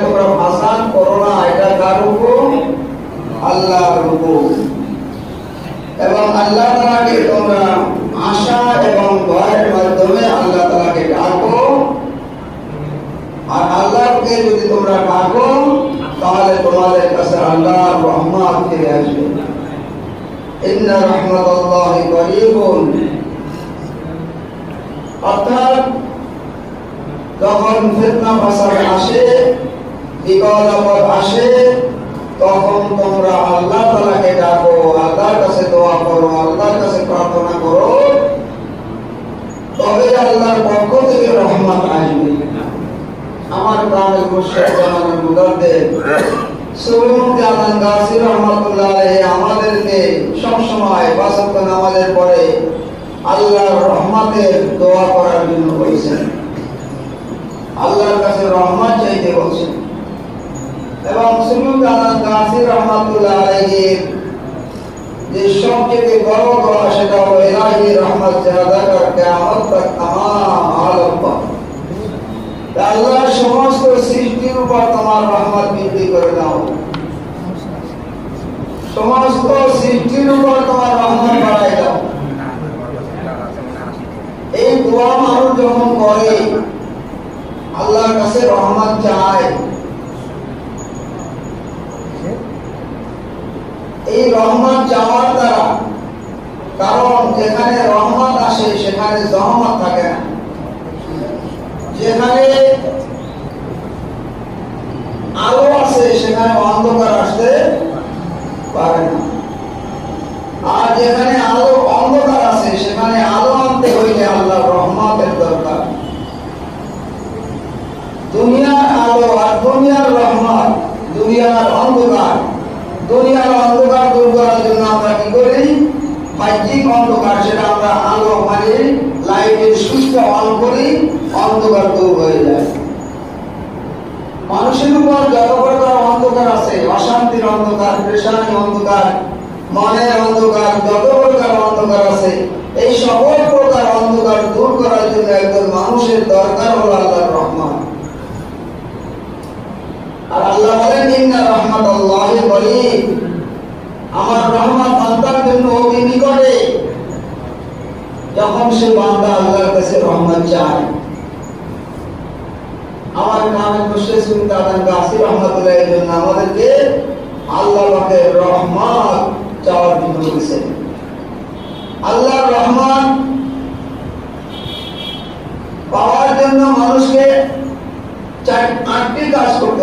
আসান করো না, এটা কার হুকুম? আল্লাহর হুকুম। এবং আল্লাহ তাআলাকে তোমরা আশা এবং ভয়ের মাধ্যমে আল্লাহ তাআলাকে ডাকো। আর আল্লাহকে যদি তোমরা ডাকো তাহলে তোমাদের কাছে আল্লাহর রহমত ফিরে আসবে। ইন্না রাহমাতাল্লাহি করিবুন। অর্থাৎ যখন ফিতনা ফাসাদ আসে, বিপদ আপদ আসে, তখন তোমরা আল্লাহ তাআলাকে ডাকো, আল্লাহর কাছে দোয়া করো, আল্লাহর কাছে প্রার্থনা করো, তবে আল্লাহর পক্ষ থেকে রহমত আসবে। আমার প্রাণের মুর্শিদ জামানের মুদাদ্দির সুলতান আলান গাজী রাহমাতুল্লাহ আলাইহি আমাদেরকে সব সময় পাঁচ ওয়াক্ত নামাজের পরে আল্লাহর রহমতের দোয়া করার জন্য বলেছেন, আল্লাহর কাছে রহমত চাইতে বলছেন। এবং সুলতান আলান গাজী রাহমাতুল্লাহ আলাইহির যে সবচেয়ে বড় দোয়া সেটা হলো ইলাহি রহমত জাদা কর কিয়ামত তক तमाम আলম পাক। আল্লাহ সমস্ত সৃষ্টির উপর তোমার রহমত বৃদ্ধি করে দাও, সমস্ত সৃষ্টির উপর তোমার রহমত বাড়াই দাও। এই দোয়া মানুষ যখন করে, আল্লাহর কাছে রহমত চায়, এই রহমত চাওয়ার দ্বারা, কারণ যেখানে রহমত আসে সেখানে জহমত থাকে না, যেখানে আলো আছে সেখানে অন্ধকার আসতে পারে না, আর যেখানে আলো অন্ধকার আছে সেখানে আলো আনতে হইলে আল্লাহর রহমতের দরকার। দুনিয়ার আলো আর দুনিয়ার রহমত, দুনিয়ার অন্ধকার, দুনিয়ার অন্ধকার দূর করার জন্য আমরা কি করি? বাহ্যিক অন্ধকার, সেটা আমরা আলো মানে লাইটের সুইচটা অন করি, অন্ধকার দূর হয়ে যায়। মানুষের উপর যত প্রকার অন্ধকার আছে, অশান্তির অন্ধকার, পেরেশানি অন্ধকার, মনের অন্ধকার, যত প্রকার অন্ধকার আছে, এই সকল প্রকার অন্ধকার দূর করার জন্য একজন মানুষের দরকার হলো আল্লাহর রহমত। আর আল্লাহ বলেন ইন্না রাহমাতাল্লাহি করিব, আমার রহমত বান্দার জন্য অতি নিকটে। যখন সে বান্দা আল্লাহর কাছে রহমত চায়, আমার কামের মুর্শিদ সুলতান আলান গাজী রাহমাতুল্লাহির জন্য আমাদেরকে আল্লাহ পাকের রহমত চাওয়ার জন্য বলেছেন। আল্লাহর রহমত পাওয়ার জন্য মানুষকে 8টি কাজ করতে